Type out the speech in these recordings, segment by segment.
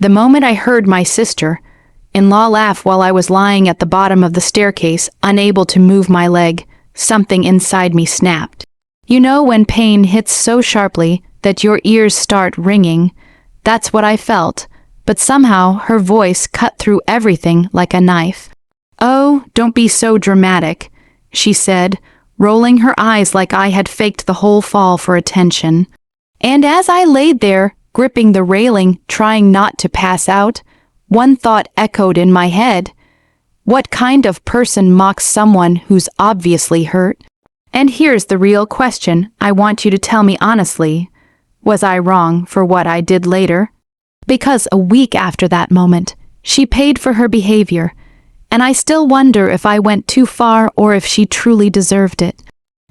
The moment I heard my sister-in-law laugh while I was lying at the bottom of the staircase, unable to move my leg, something inside me snapped. You know when pain hits so sharply that your ears start ringing? That's what I felt, but somehow her voice cut through everything like a knife. "Oh, don't be so dramatic," she said, rolling her eyes like I had faked the whole fall for attention. And as I laid there, gripping the railing, trying not to pass out, one thought echoed in my head. What kind of person mocks someone who's obviously hurt? And here's the real question I want you to tell me honestly. Was I wrong for what I did later? Because a week after that moment, she paid for her behavior, and I still wonder if I went too far or if she truly deserved it.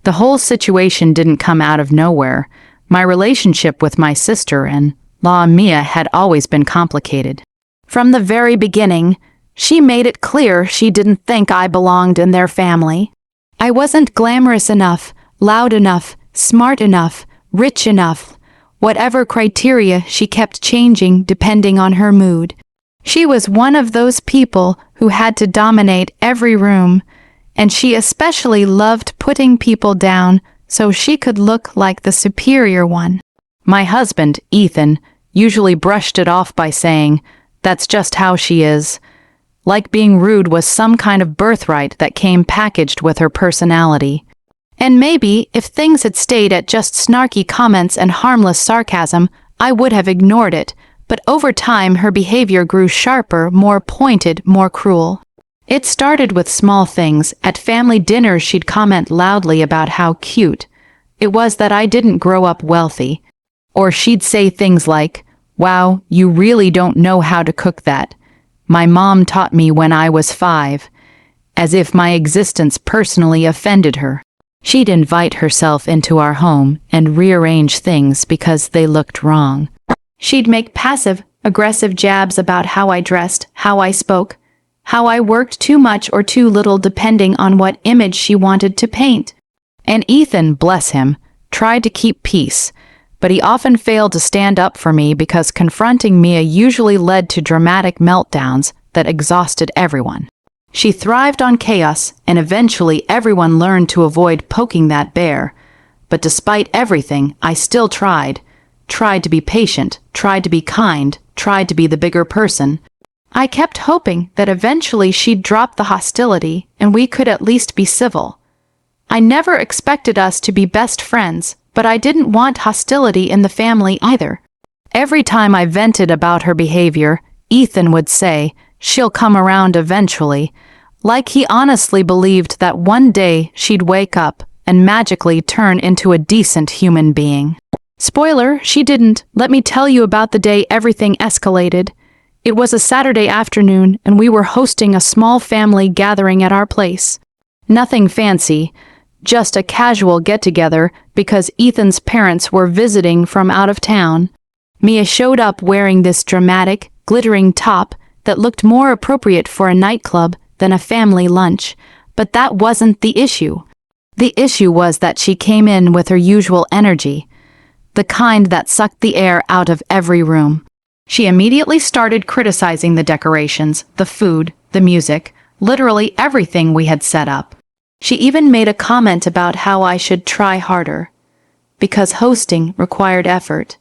The whole situation didn't come out of nowhere. My relationship with my sister-in-law Mia had always been complicated. From the very beginning, she made it clear she didn't think I belonged in their family. I wasn't glamorous enough, loud enough, smart enough, rich enough. Whatever criteria, she kept changing depending on her mood. She was one of those people who had to dominate every room, and she especially loved putting people down so she could look like the superior one. My husband, Ethan, usually brushed it off by saying, "That's just how she is." Like being rude was some kind of birthright that came packaged with her personality. And maybe, if things had stayed at just snarky comments and harmless sarcasm, I would have ignored it, but over time her behavior grew sharper, more pointed, more cruel. It started with small things. At family dinners she'd comment loudly about how cute it was that I didn't grow up wealthy. Or she'd say things like, "Wow, you really don't know how to cook that. My mom taught me when I was 5, as if my existence personally offended her. She'd invite herself into our home and rearrange things because they looked wrong. She'd make passive-aggressive jabs about how I dressed, how I spoke, how I worked too much or too little depending on what image she wanted to paint. And Ethan, bless him, tried to keep peace, but he often failed to stand up for me because confronting Mia usually led to dramatic meltdowns that exhausted everyone. She thrived on chaos, and eventually everyone learned to avoid poking that bear. But despite everything, I still tried to be patient, tried to be kind, tried to be the bigger person. I kept hoping that eventually she'd drop the hostility and we could at least be civil. I never expected us to be best friends, but I didn't want hostility in the family either. Every time I vented about her behavior, Ethan would say, "She'll come around eventually," like he honestly believed that one day she'd wake up and magically turn into a decent human being. Spoiler, she didn't. Let me tell you about the day everything escalated. It was a Saturday afternoon, and we were hosting a small family gathering at our place. Nothing fancy, just a casual get-together because Ethan's parents were visiting from out of town. Mia showed up wearing this dramatic, glittering top that looked more appropriate for a nightclub than a family lunch, but that wasn't the issue. The issue was that she came in with her usual energy, the kind that sucked the air out of every room. She immediately started criticizing the decorations, the food, the music, literally everything we had set up. She even made a comment about how I should try harder, because hosting required effort,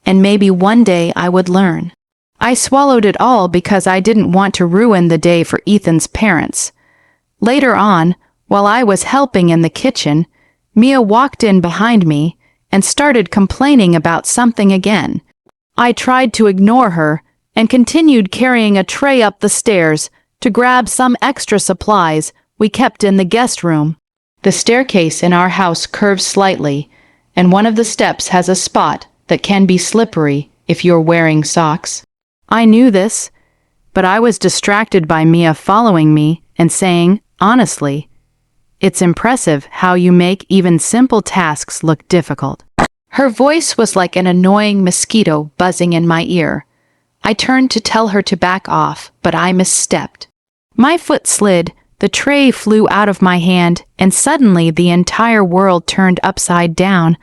and maybe one day I would learn. I swallowed it all because I didn't want to ruin the day for Ethan's parents. Later on, while I was helping in the kitchen, Mia walked in behind me and started complaining about something again. I tried to ignore her and continued carrying a tray up the stairs to grab some extra supplies we kept in the guest room. The staircase in our house curves slightly, and one of the steps has a spot that can be slippery if you're wearing socks. I knew this, but I was distracted by Mia following me and saying, honestly, "It's impressive how you make even simple tasks look difficult." Her voice was like an annoying mosquito buzzing in my ear. I turned to tell her to back off, but I misstepped. My foot slid, the tray flew out of my hand, and suddenly the entire world turned upside down.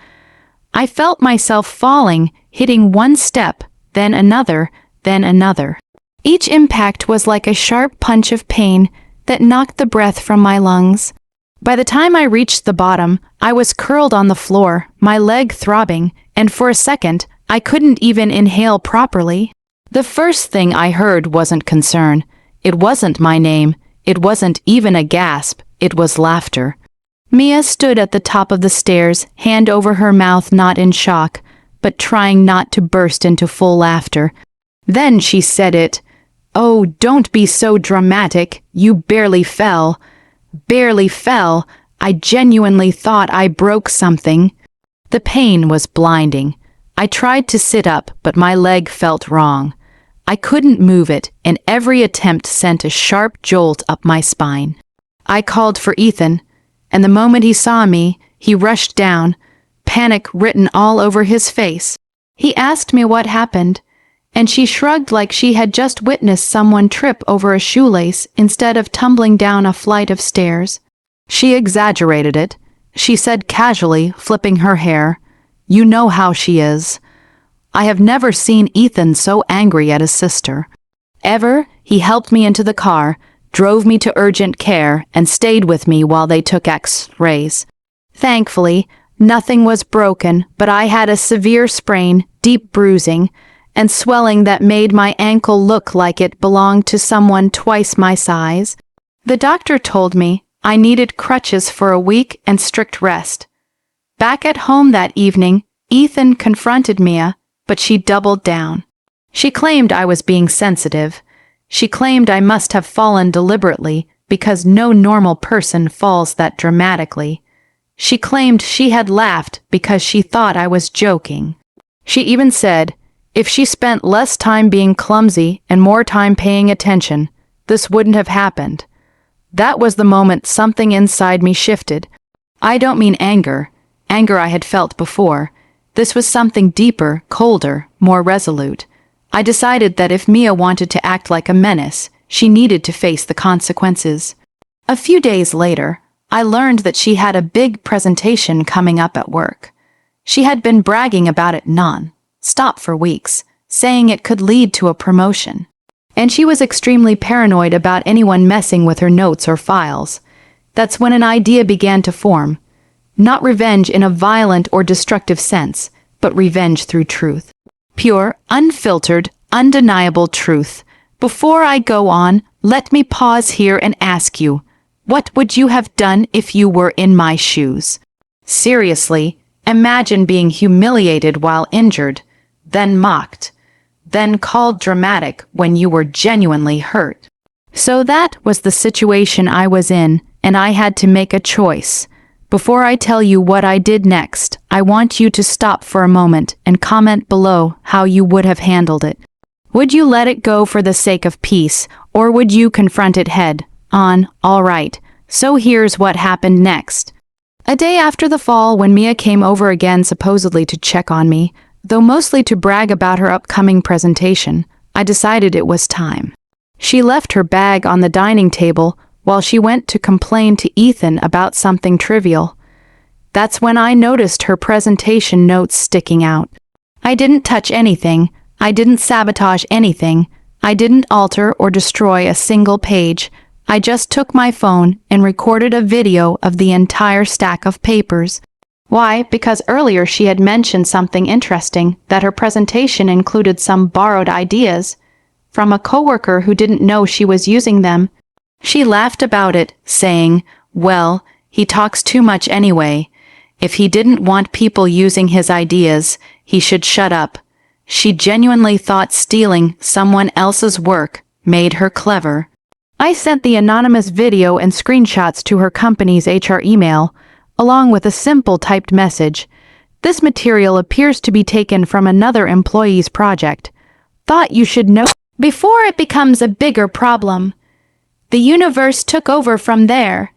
I felt myself falling, hitting one step, then another, then another. Each impact was like a sharp punch of pain that knocked the breath from my lungs. By the time I reached the bottom, I was curled on the floor, my leg throbbing, and for a second, I couldn't even inhale properly. The first thing I heard wasn't concern. It wasn't my name. It wasn't even a gasp. It was laughter. Mia stood at the top of the stairs, hand over her mouth, not in shock, but trying not to burst into full laughter. Then she said it. "Oh, don't be so dramatic. You barely fell." Barely fell. I genuinely thought I broke something. The pain was blinding. I tried to sit up, but my leg felt wrong. I couldn't move it, and every attempt sent a sharp jolt up my spine. I called for Ethan, and the moment he saw me, he rushed down, panic written all over his face. He asked me what happened, and she shrugged like she had just witnessed someone trip over a shoelace instead of tumbling down a flight of stairs. She exaggerated it. She said casually, flipping her hair, "You know how she is." I have never seen Ethan so angry at his sister. Ever, he helped me into the car, drove me to urgent care, and stayed with me while they took X-rays. Thankfully, nothing was broken, but I had a severe sprain, deep bruising, and swelling that made my ankle look like it belonged to someone twice my size. The doctor told me I needed crutches for a week and strict rest. Back at home that evening, Ethan confronted Mia, but she doubled down. She claimed I was being sensitive. She claimed I must have fallen deliberately because no normal person falls that dramatically. She claimed she had laughed because she thought I was joking. She even said, if she spent less time being clumsy and more time paying attention, this wouldn't have happened. That was the moment something inside me shifted. I don't mean anger. Anger I had felt before. This was something deeper, colder, more resolute. I decided that if Mia wanted to act like a menace, she needed to face the consequences. A few days later, I learned that she had a big presentation coming up at work. She had been bragging about it non-stop for weeks, saying it could lead to a promotion. And she was extremely paranoid about anyone messing with her notes or files. That's when an idea began to form. Not revenge in a violent or destructive sense, but revenge through truth. Pure, unfiltered, undeniable truth. Before I go on, let me pause here and ask you, what would you have done if you were in my shoes? Seriously, imagine being humiliated while injured, then mocked, then called dramatic when you were genuinely hurt. So that was the situation I was in, and I had to make a choice. Before I tell you what I did next, I want you to stop for a moment and comment below how you would have handled it. Would you let it go for the sake of peace, or would you confront it head on? All right, so here's what happened next. A day after the fall, when Mia came over again supposedly to check on me, though mostly to brag about her upcoming presentation, I decided it was time. She left her bag on the dining table while she went to complain to Ethan about something trivial. That's when I noticed her presentation notes sticking out. I didn't touch anything. I didn't sabotage anything. I didn't alter or destroy a single page. I just took my phone and recorded a video of the entire stack of papers. Why? Because earlier she had mentioned something interesting, that her presentation included some borrowed ideas from a coworker who didn't know she was using them. She laughed about it, saying, well, he talks too much anyway. If he didn't want people using his ideas, he should shut up. She genuinely thought stealing someone else's work made her clever. I sent the anonymous video and screenshots to her company's HR email, along with a simple typed message. This material appears to be taken from another employee's project. Thought you should know before it becomes a bigger problem. The universe took over from there.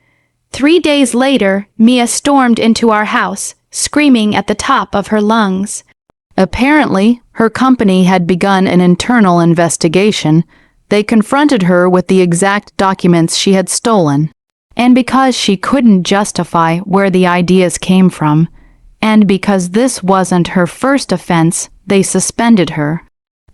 3 days later, Mia stormed into our house, screaming at the top of her lungs. Apparently, her company had begun an internal investigation. They confronted her with the exact documents she had stolen. And because she couldn't justify where the ideas came from, and because this wasn't her first offense, they suspended her.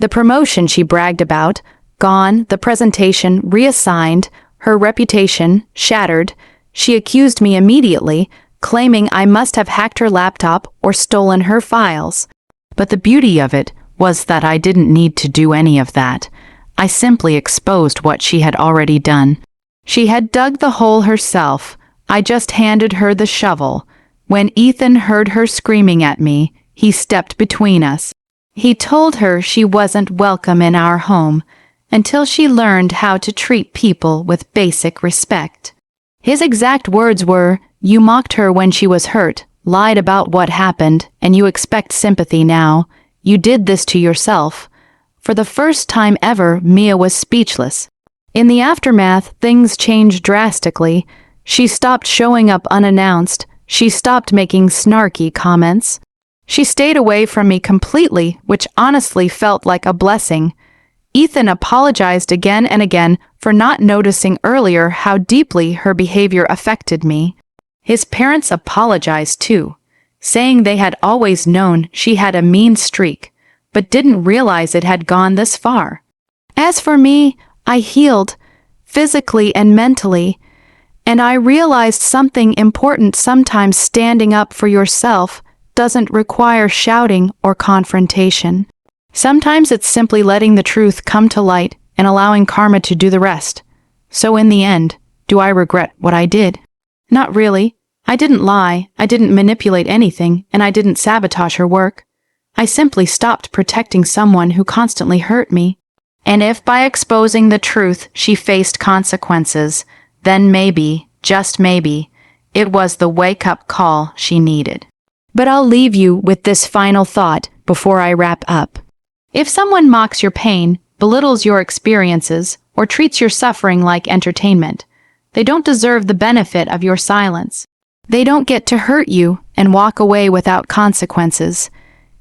The promotion she bragged about, gone, the presentation reassigned, her reputation shattered. She accused me immediately, claiming I must have hacked her laptop or stolen her files. But the beauty of it was that I didn't need to do any of that. I simply exposed what she had already done. She had dug the hole herself. I just handed her the shovel. When Ethan heard her screaming at me, he stepped between us. He told her she wasn't welcome in our home until she learned how to treat people with basic respect. His exact words were, "You mocked her when she was hurt, lied about what happened, and you expect sympathy now. You did this to yourself." For the first time ever, Mia was speechless. In the aftermath, things changed drastically. She stopped showing up unannounced. She stopped making snarky comments. She stayed away from me completely, which honestly felt like a blessing. Ethan apologized again and again for not noticing earlier how deeply her behavior affected me. His parents apologized too, saying they had always known she had a mean streak, but didn't realize it had gone this far. As for me, I healed, physically and mentally, and I realized something important. Sometimes standing up for yourself doesn't require shouting or confrontation. Sometimes it's simply letting the truth come to light and allowing karma to do the rest. So in the end, do I regret what I did? Not really. I didn't lie, I didn't manipulate anything, and I didn't sabotage her work. I simply stopped protecting someone who constantly hurt me. And if by exposing the truth she faced consequences, then maybe, just maybe, it was the wake-up call she needed. But I'll leave you with this final thought before I wrap up. If someone mocks your pain, belittles your experiences, or treats your suffering like entertainment, they don't deserve the benefit of your silence. They don't get to hurt you and walk away without consequences.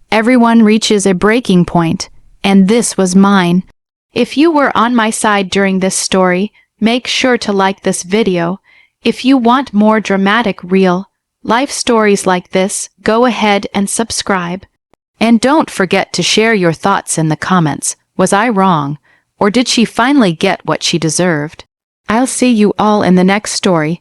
Everyone reaches a breaking point, and this was mine. If you were on my side during this story, make sure to like this video. If you want more dramatic, real life stories like this, go ahead and subscribe. And don't forget to share your thoughts in the comments. Was I wrong? Or did she finally get what she deserved? I'll see you all in the next story.